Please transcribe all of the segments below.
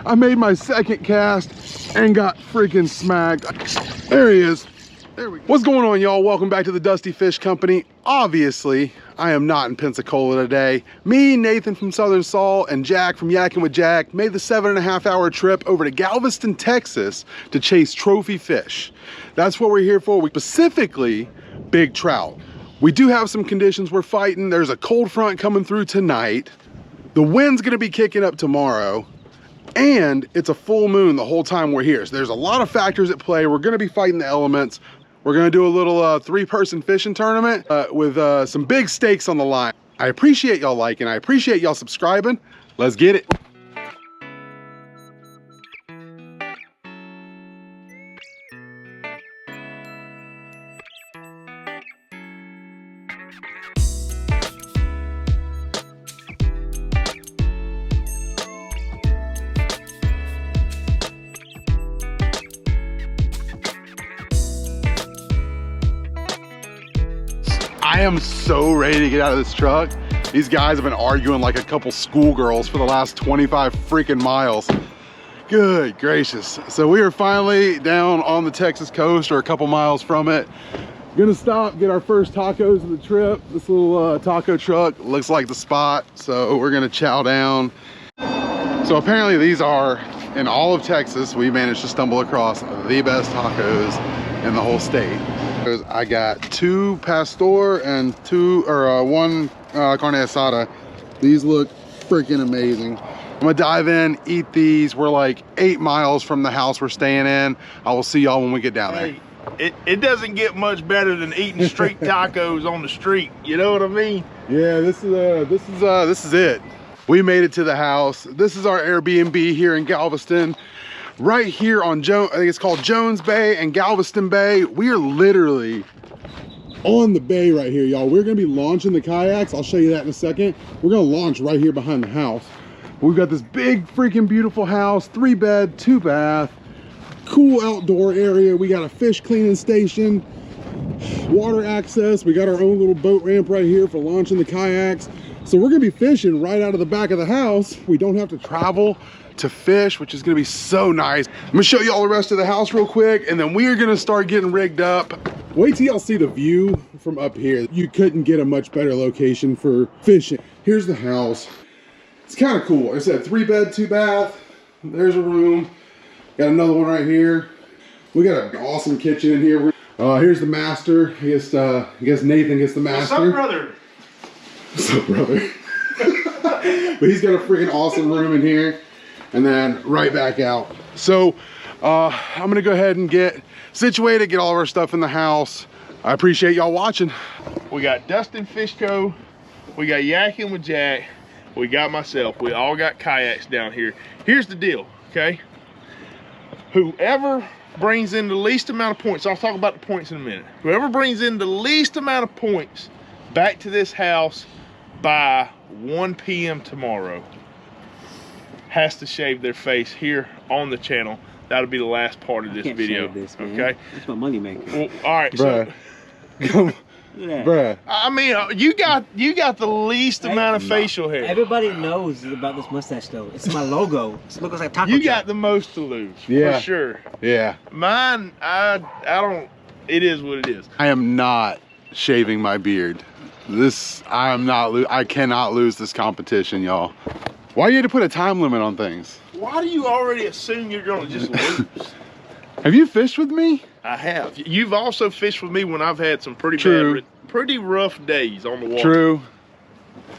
I made my second cast and got freaking smacked. There he is. There we go. What's going on, y'all? Welcome back to the Dusty Fish Company. Obviously, I am not in Pensacola today. Me, Nathan from Southern Salt, and Jack from Yakking with Jack made the 7.5 hour trip over to Galveston, Texas to chase trophy fish. That's what we're here for. We specifically big trout. We do have some conditions we're fighting. There's a cold front coming through tonight. The wind's gonna be kicking up tomorrow. And it's a full moon the whole time we're here. So there's a lot of factors at play. We're gonna be fighting the elements. We're gonna do a little 3-person fishing tournament with some big stakes on the line. I appreciate y'all liking, I appreciate y'all subscribing. Let's get it. I am so ready to get out of this truck. These guys have been arguing like a couple schoolgirls for the last 25 freaking miles. Good gracious. So we are finally down on the Texas coast, or a couple miles from it. Gonna stop, get our first tacos of the trip. This little taco truck looks like the spot, so we're gonna chow down. So apparently these are, in all of Texas, we managed to stumble across the best tacos in the whole state. I got 2 pastor and 1 carne asada. These look freaking amazing. I'm gonna dive in, eat these. We're like 8 miles from the house we're staying in. I will see y'all when we get down there. It doesn't get much better than eating street tacos on the street. You know what I mean? Yeah, this is it. We made it to the house. This is our Airbnb here in Galveston. Right here on I think it's called Jones Bay and Galveston Bay. We are literally on the bay right here, y'all. We're gonna be launching the kayaks. I'll show you that in a second. We're gonna launch right here behind the house. We've got this big freaking beautiful house, 3 bed, 2 bath, cool outdoor area. We got a fish cleaning station, water access. We got our own little boat ramp right here for launching the kayaks. So we're gonna be fishing right out of the back of the house. We don't have to travel to fish, which is gonna be so nice. I'm gonna show you all the rest of the house real quick, and then we are gonna start getting rigged up. Wait till y'all see the view from up here. You couldn't get a much better location for fishing. Here's the house. It's kind of cool. Like I said, 3 bed, 2 bath. There's a room. Got another one right here. We got an awesome kitchen in here. Here's the master. I guess Nathan gets the master. What's up, brother? What's up, brother? But he's got a freaking awesome room in here. And then right back out. So I'm gonna go ahead and get situated, get all of our stuff in the house. I appreciate y'all watching. We got Dustin Fish Co. We got Yakking with Jack. We got myself. We all got kayaks down here. Here's the deal, okay? Whoever brings in the least amount of points, I'll talk about the points in a minute. Whoever brings in the least amount of points back to this house by 1 p.m. tomorrow has to shave their face here on the channel. That'll be the last part of this video. This, okay, that's my money maker. Well, all right, bruh. So yeah. Bruh. I mean, you got the least amount of facial hair. Everybody knows about this mustache though. It's my logo. It looks like taco. You got the most to lose, yeah, for sure. Yeah. Mine, I don't. It is what it is. I am not shaving my beard. I cannot lose this competition, y'all. Why you had to put a time limit on things? Why do you already assume you're gonna just lose? Have you fished with me? I have. You've also fished with me when I've had some pretty rough days on the water. True.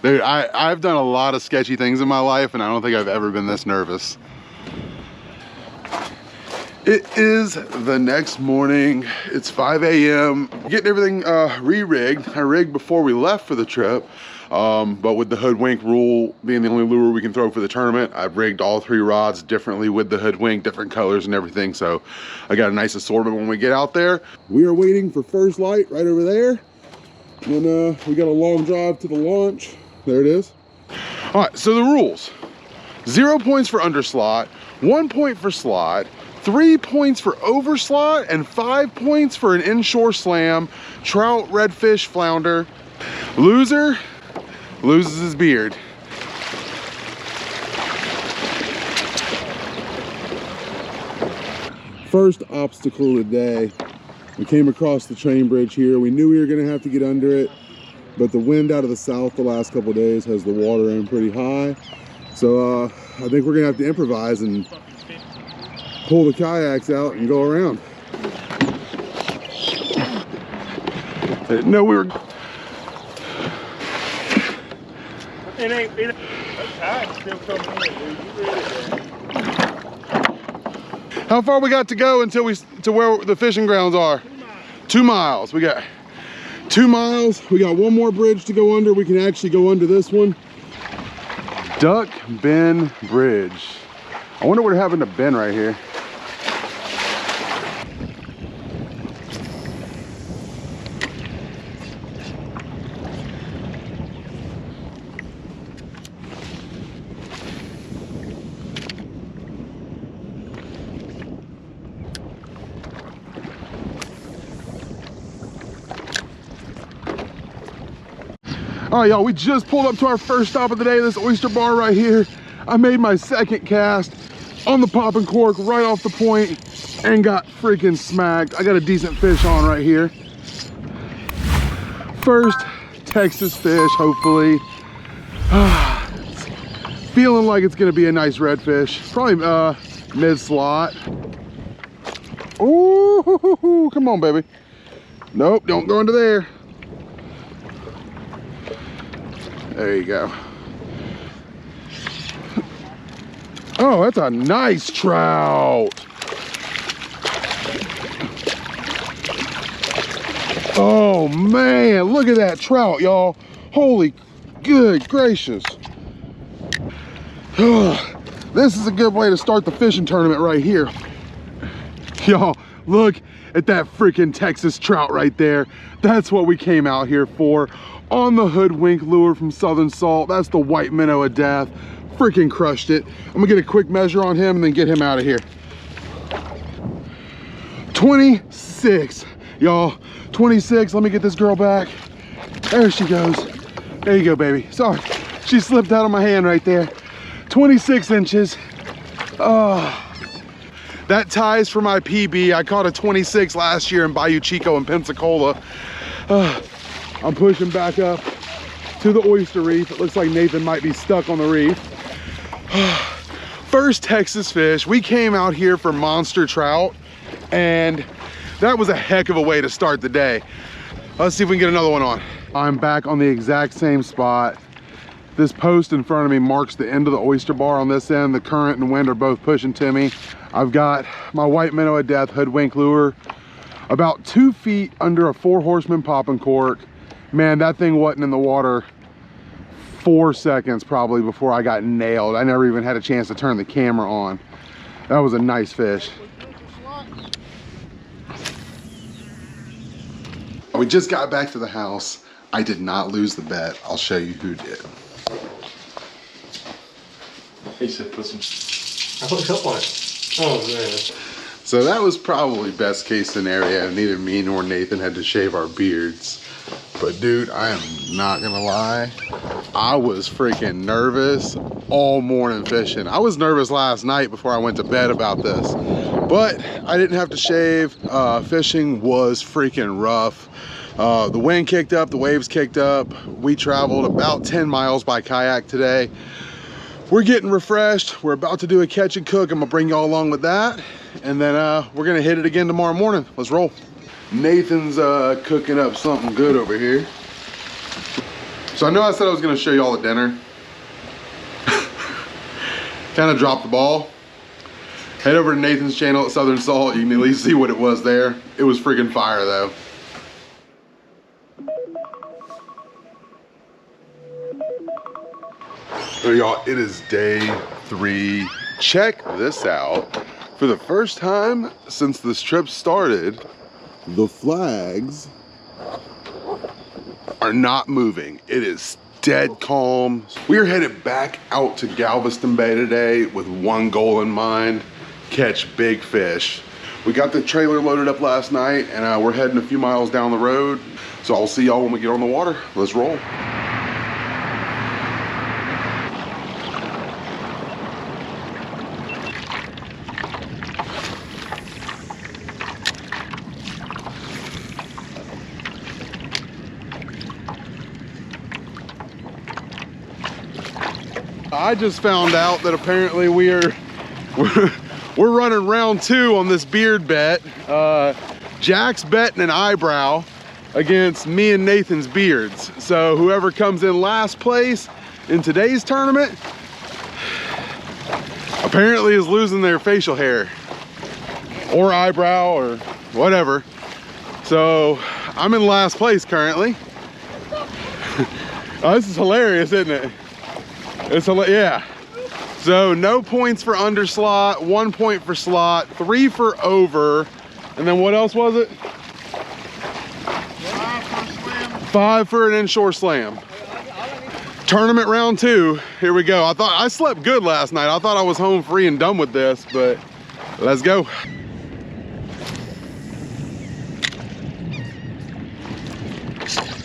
Dude, I've done a lot of sketchy things in my life, and I don't think I've ever been this nervous. It is the next morning. It's 5 a.m. Getting everything re-rigged. I rigged before we left for the trip. But with the hoodwink rule being the only lure we can throw for the tournament, I've rigged all 3 rods differently with the hoodwink, different colors and everything. So I got a nice assortment when we get out there. We are waiting for first light right over there. And we got a long drive to the launch. There it is. All right, so the rules. 0 points for underslot, 1 point for slot, 3 points for overslot, and 5 points for an inshore slam, trout, redfish, flounder. Loser loses his beard. First obstacle of the day. We came across the train bridge here. We knew we were gonna have to get under it, but the wind out of the south the last couple of days has the water in pretty high. So I think we're gonna have to improvise and pull the kayaks out and go around. I didn't know we were. It ain't, that tide's still coming in, dude. You ready there? How far we got to go until to where the fishing grounds are? 2 miles. We got 2 miles. We got one more bridge to go under. We can actually go under this one. Duck Bend Bridge. I wonder what happened to Ben right here. All right, y'all, we just pulled up to our first stop of the day, this oyster bar right here. I made my second cast on the popping cork right off the point and got freaking smacked. I got a decent fish on right here. First Texas fish, hopefully. Feeling like it's gonna be a nice redfish. Probably mid-slot. Ooh, come on, baby. Nope, don't go into there. There you go. Oh, that's a nice trout. Oh man, look at that trout, y'all. Holy good gracious. This is a good way to start the fishing tournament right here. Y'all, look at that freaking Texas trout right there. That's what we came out here for. On the hoodwink lure from Southern Salt. That's the white minnow of death. Freaking crushed it. I'm gonna get a quick measure on him and then get him out of here. 26, y'all. 26. Let me get this girl back. There she goes. There you go, baby. Sorry, she slipped out of my hand right there. 26 inches. That ties for my PB. I caught a 26 last year in Bayou Chico in Pensacola. I'm pushing back up to the oyster reef. It looks like Nathan might be stuck on the reef. First Texas fish. We came out here for monster trout, and that was a heck of a way to start the day. Let's see if we can get another one on. I'm back on the exact same spot. This post in front of me marks the end of the oyster bar on this end. The current and wind are both pushing to me. I've got my white minnow of death hoodwink lure about 2 feet under a 4 horseman popping cork. Man, that thing wasn't in the water 4 seconds probably before I got nailed. I never even had a chance to turn the camera on. That was a nice fish. We just got back to the house. I did not lose the bet. I'll show you who did. He said put some... I looked up on it. Oh man. So that was probably best case scenario. Neither me nor Nathan had to shave our beards. But dude, I am not gonna lie. I was freaking nervous all morning fishing. I was nervous last night before I went to bed about this. But I didn't have to shave. Fishing was freaking rough. The wind kicked up, the waves kicked up. We traveled about 10 miles by kayak today. We're getting refreshed. We're about to do a catch and cook. I'm gonna bring y'all along with that. And then we're gonna hit it again tomorrow morning. Let's roll. Nathan's cooking up something good over here. So I know I said I was gonna show y'all the dinner. Kind of dropped the ball. Head over to Nathan's channel at Southern Salt. You can at least see what it was there. It was freaking fire though. So y'all, it is day 3. Check this out. For the first time since this trip started, the flags are not moving. It is dead calm. We are headed back out to Galveston Bay today with one goal in mind: catch big fish. We got the trailer loaded up last night and we're heading a few miles down the road. So I'll see y'all when we get on the water. Let's roll. I just found out that apparently we're running round 2 on this beard bet. Jack's betting an eyebrow against me and Nathan's beards. So whoever comes in last place in today's tournament apparently is losing their facial hair or eyebrow or whatever. So I'm in last place currently. Oh, this is hilarious, isn't it? It's yeah. So no points for under slot, 1 point for slot, 3 for over, and then what else was it? 5 for an inshore slam. Tournament round 2. Here we go. I slept good last night. I thought I was home free and done with this, but let's go.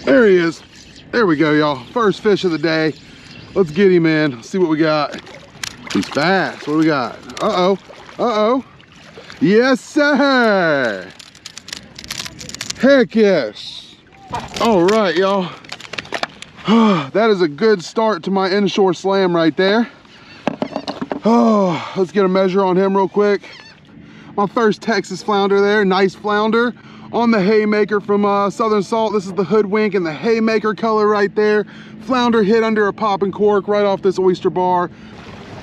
There he is. There we go, y'all. First fish of the day. Let's get him in. Let's see what we got. He's fast. What do we got? Uh-oh. Uh-oh. Yes, sir. Heck yes. All right, y'all. That is a good start to my inshore slam right there. Oh, let's get a measure on him real quick. My first Texas flounder there. Nice flounder on the haymaker from Southern Salt. This is the hoodwink and the haymaker color right there. Flounder hit under a popping cork right off this oyster bar.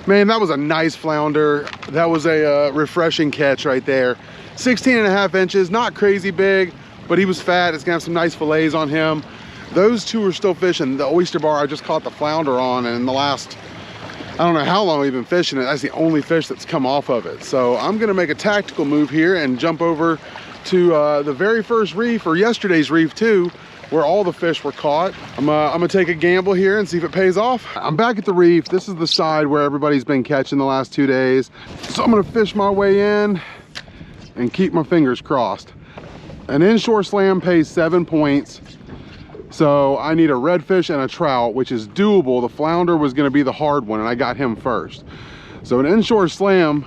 Man, that was a nice flounder. That was a refreshing catch right there. 16.5 inches, not crazy big, but he was fat. It's gonna have some nice fillets on him. Those two are still fishing. The oyster bar I just caught the flounder on, and in the last, I don't know how long we've been fishing it, that's the only fish that's come off of it. So I'm gonna make a tactical move here and jump over to the very first reef, or yesterday's reef too, where all the fish were caught. I'm gonna take a gamble here and see if it pays off. I'm back at the reef. This is the side where everybody's been catching the last 2 days. So I'm gonna fish my way in and keep my fingers crossed. An inshore slam pays 7 points. So I need a redfish and a trout, which is doable. The flounder was gonna be the hard one and I got him first. So an inshore slam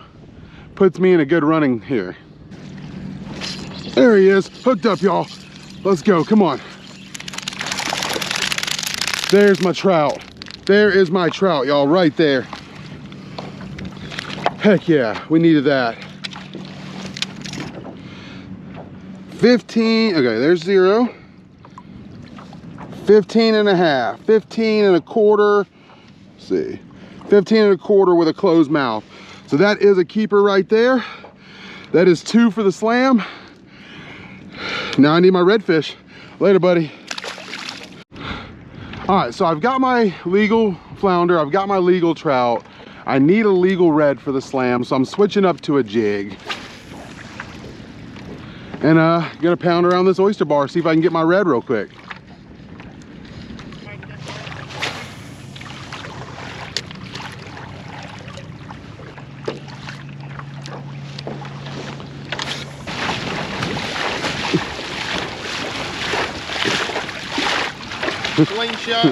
puts me in a good running here. There he is, hooked up, y'all. Let's go, come on. There's my trout. There is my trout, y'all, right there. Heck yeah, we needed that. 15, okay, there's 0. 15.5, 15.25, let's see, 15.25 with a closed mouth. So that is a keeper right there. That is 2 for the slam. Now I need my redfish. Later, buddy. All right, so I've got my legal flounder, I've got my legal trout. I need a legal red for the slam, so I'm switching up to a jig. And gonna pound around this oyster bar, see if I can get my red real quick. Slingshot.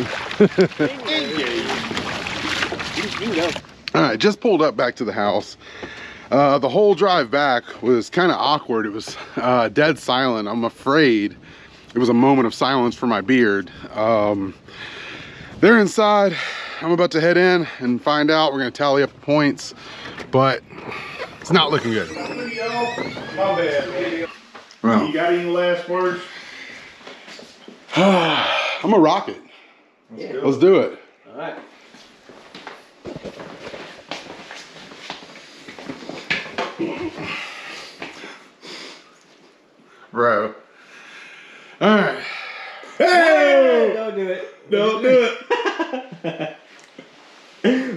All right, just pulled up back to the house. The whole drive back was kind of awkward. It was dead silent. I'm afraid it was a moment of silence for my beard. They're inside. I'm about to head in and find out. We're gonna tally up the points, but it's not looking good. My bad. Well, You got any last words? I'm gonna rock it. Yeah. Let's do it. All right. Bro. All right. Hey! Don't do it. Don't do it.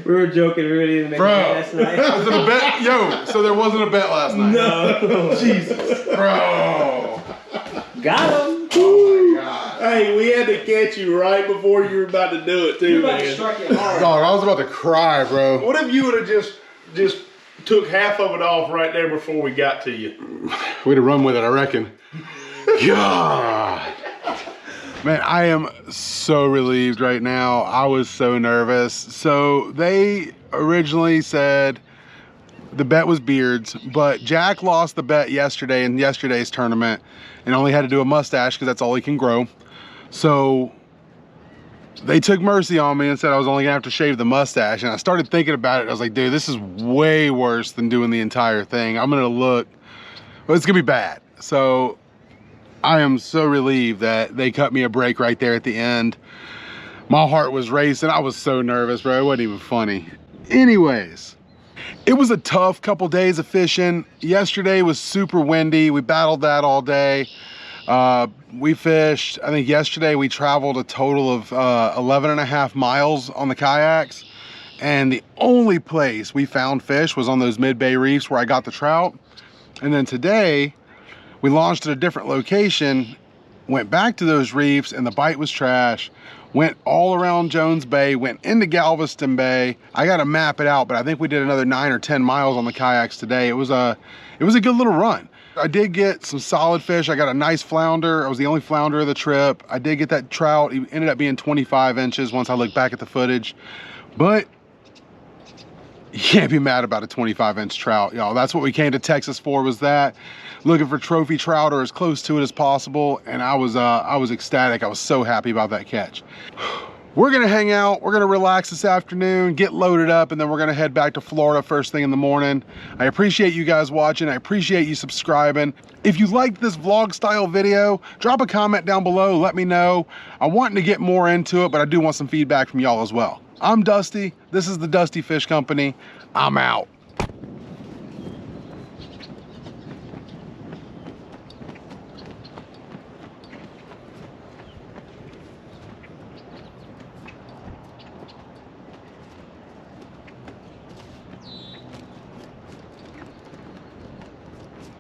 We were joking. We were ready to make a Bro. bet last night. Was it a bet? Yo, so there wasn't a bet last night. No. Jesus. Bro. Got him. Oh my God. Hey, we had to catch you right before you were about to do it too, You're about to man. strike it hard. Dog, I was about to cry, bro. What if you would have just took half of it off right there before we got to you? We'd have run with it, I reckon. God. Man, I am so relieved right now. I was so nervous. So they originally said the bet was beards, but Jack lost the bet yesterday in yesterday's tournament and only had to do a mustache because that's all he can grow. So they took mercy on me and said I was only gonna have to shave the mustache. And I started thinking about it. I was like, dude, this is way worse than doing the entire thing. I'm gonna look, well, it's gonna be bad. So I am so relieved that they cut me a break right there at the end. My heart was racing. I was so nervous, bro. It wasn't even funny. Anyways, it was a tough couple days of fishing. Yesterday was super windy. We battled that all day. We fished, I think yesterday we traveled a total of 11.5 miles on the kayaks. And the only place we found fish was on those mid-bay reefs where I got the trout. And then today we launched at a different location, went back to those reefs, and the bite was trash. Went all around Jones Bay, went into Galveston Bay. I gotta map it out, but I think we did another 9 or 10 miles on the kayaks today. It was a good little run. I did get some solid fish. I got a nice flounder. I was the only flounder of the trip. I did get that trout. He ended up being 25 inches once I looked back at the footage. But you can't be mad about a 25-inch trout, y'all. That's what we came to Texas for, was that. Looking for trophy trout or as close to it as possible. And I was ecstatic. I was so happy about that catch. We're gonna hang out, we're gonna relax this afternoon, get loaded up, and then we're gonna head back to Florida first thing in the morning. I appreciate you guys watching. I appreciate you subscribing. If you liked this vlog style video, drop a comment down below, let me know. I'm wanting to get more into it, but I do want some feedback from y'all as well. I'm Dusty, this is the Dusty Fish Company. I'm out.